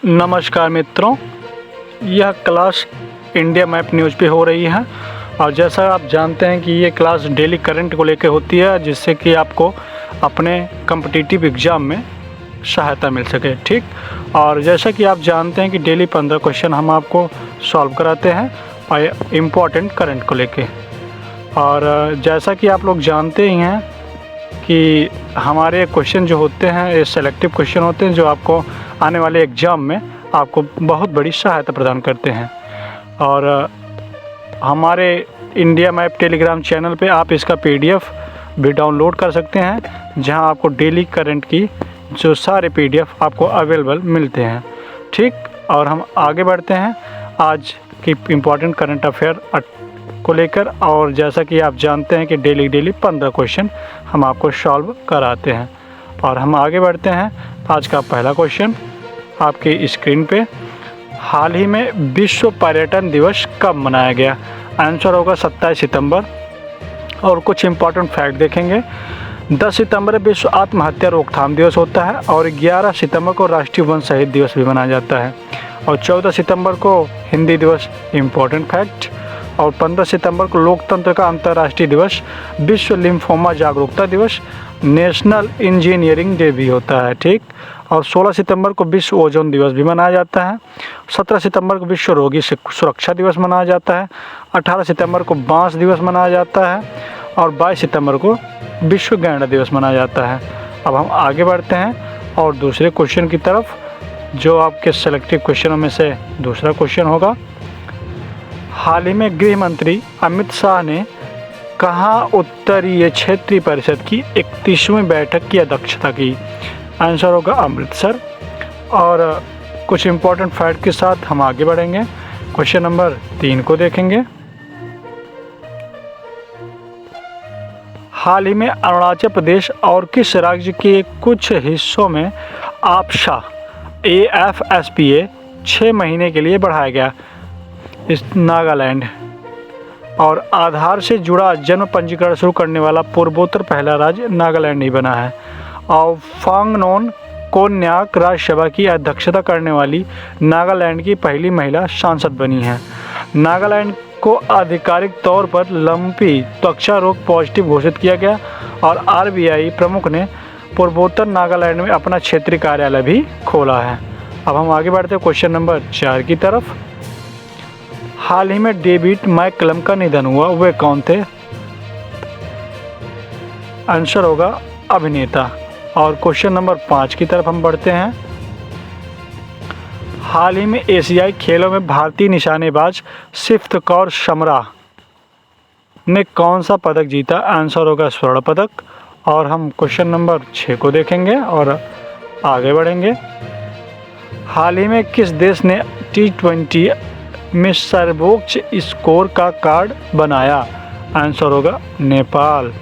नमस्कार मित्रों, यह क्लास इंडिया मैप न्यूज़ पे हो रही है और जैसा आप जानते हैं कि ये क्लास डेली करंट को लेकर होती है, जिससे कि आपको अपने कॉम्पिटिटिव एग्ज़ाम में सहायता मिल सके। ठीक, और जैसा कि आप जानते हैं कि डेली 15 क्वेश्चन हम आपको सॉल्व कराते हैं और इम्पोर्टेंट करंट को लेके। और जैसा कि आप लोग जानते ही हैं कि हमारे क्वेश्चन जो होते हैं ये सेलेक्टिव क्वेश्चन होते हैं, जो आपको आने वाले एग्ज़ाम में आपको बहुत बड़ी सहायता प्रदान करते हैं। और हमारे इंडिया मैप टेलीग्राम चैनल पे आप इसका PDF भी डाउनलोड कर सकते हैं, जहां आपको डेली करंट की जो सारे PDF आपको अवेलेबल मिलते हैं। ठीक, और हम आगे बढ़ते हैं आज की इम्पॉर्टेंट करंट अफेयर को लेकर। और जैसा कि आप जानते हैं कि डेली 15 क्वेश्चन हम आपको सॉल्व कराते हैं। और हम आगे बढ़ते हैं। आज का पहला क्वेश्चन आपकी स्क्रीन पे, हाल ही में विश्व पर्यटन दिवस कब मनाया गया? आंसर होगा 27 सितंबर। और कुछ इम्पॉर्टेंट फैक्ट देखेंगे। 10 सितंबर विश्व आत्महत्या रोकथाम दिवस होता है और 11 सितंबर को राष्ट्रीय वन शहीद दिवस भी मनाया जाता है। और 14 सितंबर को हिंदी दिवस, इम्पॉर्टेंट फैक्ट। और 15 सितंबर को लोकतंत्र का अंतर्राष्ट्रीय दिवस, विश्व लिम्फोमा जागरूकता दिवस, नेशनल इंजीनियरिंग डे भी होता है। ठीक, और 16 सितंबर को विश्व ओजोन दिवस भी मनाया जाता है। 17 सितंबर को विश्व रोगी सुरक्षा दिवस मनाया जाता है। 18 सितंबर को बांस दिवस मनाया जाता है और 22 सितंबर को विश्व गैंडा दिवस मनाया जाता है। अब हम आगे बढ़ते हैं और दूसरे क्वेश्चन की तरफ, जो आपके सेलेक्टिव क्वेश्चनों में से दूसरा क्वेश्चन होगा। हाल ही में गृह मंत्री अमित शाह ने कहाँ उत्तरीय क्षेत्रीय परिषद की 31वीं बैठक की अध्यक्षता की? आंसर होगा अमृतसर। और कुछ इम्पोर्टेंट फैक्ट के साथ हम आगे बढ़ेंगे। क्वेश्चन नंबर 3 को देखेंगे। हाल ही में अरुणाचल प्रदेश और किस राज्य के कुछ हिस्सों में आपशा AFSPA 6 महीने के लिए बढ़ाया गया? इस नागालैंड। और आधार से जुड़ा जन्म पंजीकरण शुरू करने वाला पूर्वोत्तर पहला राज्य नागालैंड ही बना है। और फांगनोन कोन्याक राज्यसभा की अध्यक्षता करने वाली नागालैंड की पहली महिला सांसद बनी है। नागालैंड को आधिकारिक तौर पर लंपी त्वचा रोग पॉजिटिव घोषित किया गया और RBI प्रमुख ने पूर्वोत्तर नागालैंड में अपना क्षेत्रीय कार्यालय भी खोला है। अब हम आगे बढ़ते हैं क्वेश्चन नंबर 4 की तरफ। हाल ही में डेविड मैकलम का निधन हुआ, वे कौन थे? आंसर होगा अभिनेता। और क्वेश्चन नंबर 5 की तरफ हम बढ़ते हैं। हाल ही में एशियाई खेलों में भारतीय निशानेबाज सिफ्त कौर शमरा ने कौन सा पदक जीता? आंसर होगा स्वर्ण पदक। और हम क्वेश्चन नंबर 6 को देखेंगे और आगे बढ़ेंगे। हाल ही में किस देश ने T20 में सर्वोच्च स्कोर का कार्ड बनाया? आंसर होगा नेपाल।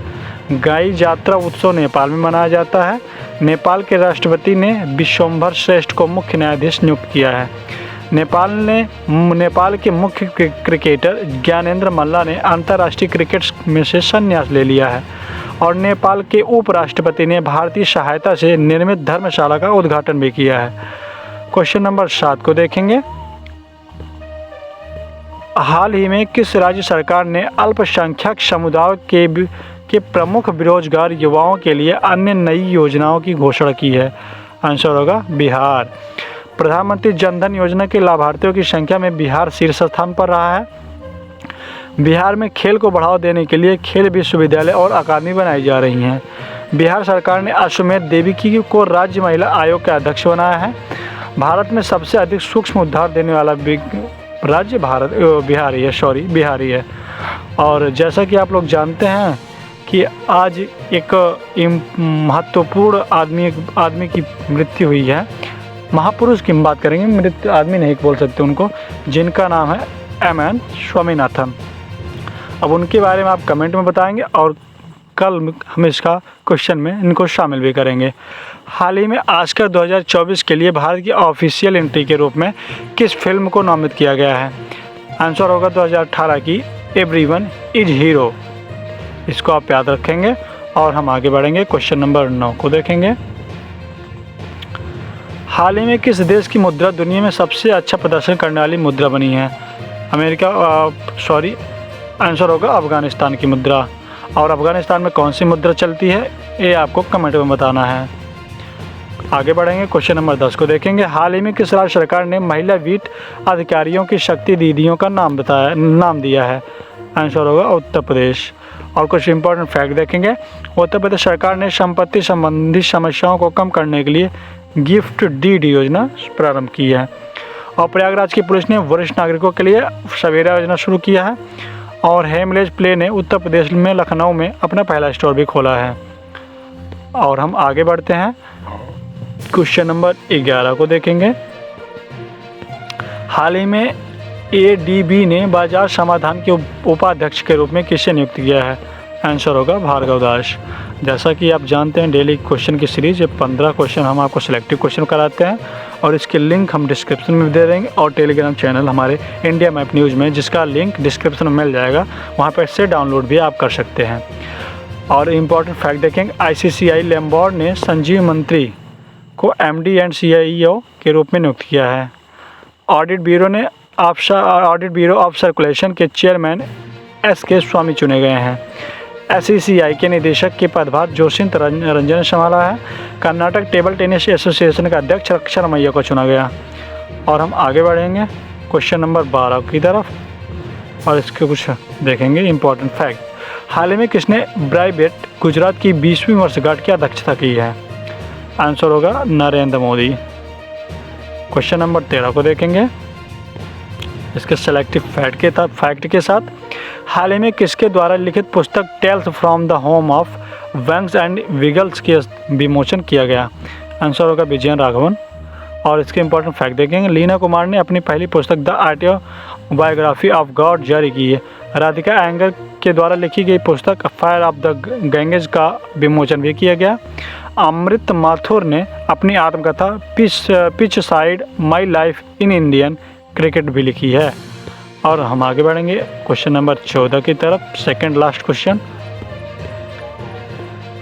गाई जात्रा उत्सव नेपाल में मनाया जाता है। नेपाल के राष्ट्रपति ने विश्वम्भर श्रेष्ठ को मुख्य न्यायाधीश नियुक्त किया है। नेपाल के मुख्य क्रिकेटर ज्ञानेंद्र मल्ला ने अंतर्राष्ट्रीय क्रिकेट में से संन्यास ले लिया है। और नेपाल के उपराष्ट्रपति ने भारतीय सहायता से निर्मित धर्मशाला का उद्घाटन भी किया है। क्वेश्चन नंबर 7 को देखेंगे। हाल ही में किस राज्य सरकार ने अल्पसंख्यक समुदाय के प्रमुख बेरोजगार युवाओं के लिए अन्य नई योजनाओं की घोषणा की है? आंसर होगा बिहार। प्रधानमंत्री जनधन योजना के लाभार्थियों की संख्या में बिहार शीर्ष स्थान पर रहा है। बिहार में खेल को बढ़ावा देने के लिए खेल विश्वविद्यालय और अकादमी बनाई जा रही हैं। बिहार सरकार ने अश्वमेध देवी को राज्य महिला आयोग का अध्यक्ष बनाया है। भारत में सबसे अधिक सूक्ष्म उद्धार देने वाला राज्य बिहार ही है। और जैसा कि आप लोग जानते हैं कि आज एक महत्वपूर्ण आदमी की मृत्यु हुई है। महापुरुष की बात करेंगे, मृत्यु आदमी नहीं बोल सकते उनको, जिनका नाम है MN स्वामीनाथन। अब उनके बारे में आप कमेंट में बताएंगे और कल हम इसका क्वेश्चन में इनको शामिल भी करेंगे। हाल ही में ऑस्कर 2024 के लिए भारत की ऑफिशियल एंट्री के रूप में किस फिल्म को नामित किया गया है? आंसर होगा 2018 की एवरीवन इज हीरो। इसको आप याद रखेंगे। और हम आगे बढ़ेंगे, क्वेश्चन नंबर 9 को देखेंगे। हाल ही में किस देश की मुद्रा दुनिया में सबसे अच्छा प्रदर्शन करने वाली मुद्रा बनी है? अमेरिका, आंसर होगा अफ़गानिस्तान की मुद्रा। और अफ़गानिस्तान में कौन सी मुद्रा चलती है, ये आपको कमेंट में बताना है। आगे बढ़ेंगे, क्वेश्चन नंबर 10 को देखेंगे। हाल ही में किस राज्य सरकार ने महिला वीट अधिकारियों की शक्ति दीदियों का नाम दिया है? आंसर होगा उत्तर प्रदेश। और कुछ इंपॉर्टेंट फैक्ट देखेंगे। उत्तर प्रदेश सरकार ने संपत्ति संबंधी समस्याओं को कम करने के लिए गिफ्ट डीड योजना प्रारंभ की है। और प्रयागराज की पुलिस ने वरिष्ठ नागरिकों के लिए सवेरा योजना शुरू किया है। और हेमलेज प्ले ने उत्तर प्रदेश में लखनऊ में अपना पहला स्टोर भी खोला है। और हम आगे बढ़ते हैं, क्वेश्चन नंबर 11 को देखेंगे। हाल ही में एडीबी ने बाजार समाधान के उपाध्यक्ष के रूप में किसे नियुक्त किया है? आंसर होगा भार्गव दास। जैसा कि आप जानते हैं, डेली क्वेश्चन की सीरीज 15 क्वेश्चन हम आपको सिलेक्टिव क्वेश्चन कराते हैं और इसके लिंक हम डिस्क्रिप्शन में दे देंगे। और टेलीग्राम चैनल हमारे इंडिया मैप न्यूज़ में, जिसका लिंक डिस्क्रिप्शन में मिल जाएगा, वहाँ पर से डाउनलोड भी आप कर सकते हैं। और इम्पॉर्टेंट फैक्ट देखेंगे। ICCI लैम्बोर्ड ने संजीव मंत्री को MD एंड CIO के रूप में नियुक्त किया है। ऑडिट ब्यूरो ऑफ सर्कुलेशन के चेयरमैन SK स्वामी चुने गए हैं। SCCI के निदेशक के पदभार जोशिंत रंजन ने संभाला है। कर्नाटक टेबल टेनिस एसोसिएशन का अध्यक्ष अक्षरमैया को चुना गया। और हम आगे बढ़ेंगे क्वेश्चन नंबर 12 की तरफ और इसके कुछ देखेंगे इंपॉर्टेंट फैक्ट। हाल ही में किसने ब्राइवेट गुजरात की 20वीं वर्षगांठ की अध्यक्षता की है? आंसर होगा नरेंद्र मोदी। क्वेश्चन नंबर 13 को देखेंगे इसके सेलेक्टिव फैक्ट के साथ। हाल ही में किसके द्वारा लिखित पुस्तक tales from the home of wangs and wiggles की विमोचन किया गया? आंसर होगा विजयन राघवन। और इसके इंपॉर्टेंट फैक्ट देखेंगे। लीना कुमार ने अपनी पहली पुस्तक द ऑटोबायोग्राफी ऑफ गॉड जारी की है। राधिका एंगर के द्वारा लिखी गई पुस्तक फायर ऑफ द गैंगेज का विमोचन भी किया गया। अमृत माथुर ने अपनी आत्मकथा pitch side my life in Indian cricket भी लिखी है। और हम आगे बढ़ेंगे क्वेश्चन नंबर 14 की तरफ, सेकंड लास्ट क्वेश्चन।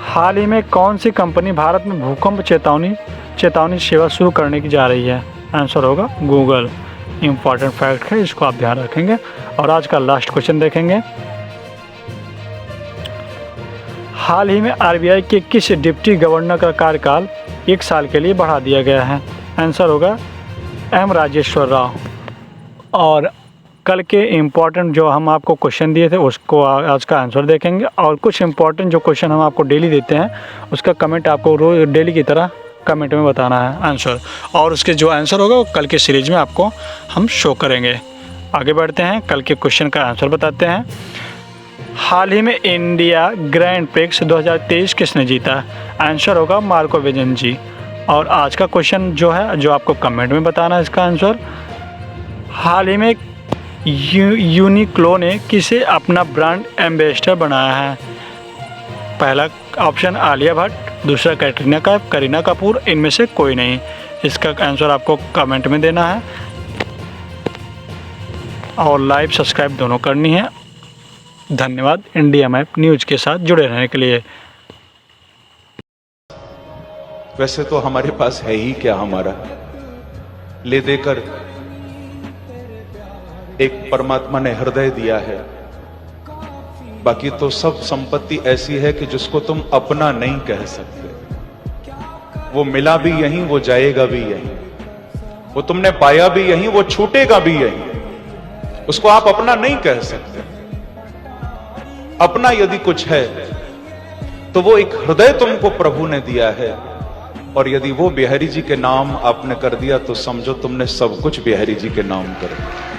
हाल ही में कौन सी कंपनी भारत में भूकंप चेतावनी सेवा शुरू करने की जा रही है? आंसर होगा गूगल। इम्पॉर्टेंट फैक्ट है, इसको आप ध्यान रखेंगे। और आज का लास्ट क्वेश्चन देखेंगे। हाल ही में RBI के किस डिप्टी गवर्नर का कार्यकाल 1 साल के लिए बढ़ा दिया गया है? आंसर होगा M राजेश्वर राव। और कल के इम्पॉर्टेंट जो हम आपको क्वेश्चन दिए थे उसको आज का आंसर देखेंगे। और कुछ इम्पॉर्टेंट जो क्वेश्चन हम आपको डेली देते हैं उसका कमेंट आपको रोज डेली की तरह कमेंट में बताना है आंसर। और उसके जो आंसर होगा वो कल के सीरीज में आपको हम शो करेंगे। आगे बढ़ते हैं, कल के क्वेश्चन का आंसर बताते हैं। हाल ही में इंडिया ग्रैंड प्रिक्स 2023 किसने जीता? आंसर होगा मार्को विजन जी। और आज का क्वेश्चन जो है, जो आपको कमेंट में बताना है इसका आंसर। हाल ही में यूनिक्लो ने किसे अपना ब्रांड एम्बेसडर बनाया है? पहला ऑप्शन आलिया भट्ट, दूसरा करीना कपूर, इनमें से कोई नहीं। इसका आंसर आपको कमेंट में देना है और लाइव सब्सक्राइब दोनों करनी है। धन्यवाद इंडिया मैप न्यूज़ के साथ जुड़े रहने के लिए। वैसे तो हमारे पास है ही क्या, हमारा ले देकर एक परमात्मा ने हृदय दिया है। बाकी तो सब संपत्ति ऐसी है कि जिसको तुम अपना नहीं कह सकते। वो मिला भी यहीं, वो जाएगा भी यहीं, वो तुमने पाया भी यहीं, वो छूटेगा भी यहीं। उसको आप अपना नहीं कह सकते। अपना यदि कुछ है तो वो एक हृदय तुमको प्रभु ने दिया है। और यदि वो बिहारी जी के नाम आपने कर दिया तो समझो तुमने सब कुछ बिहारी जी के नाम कर दिया।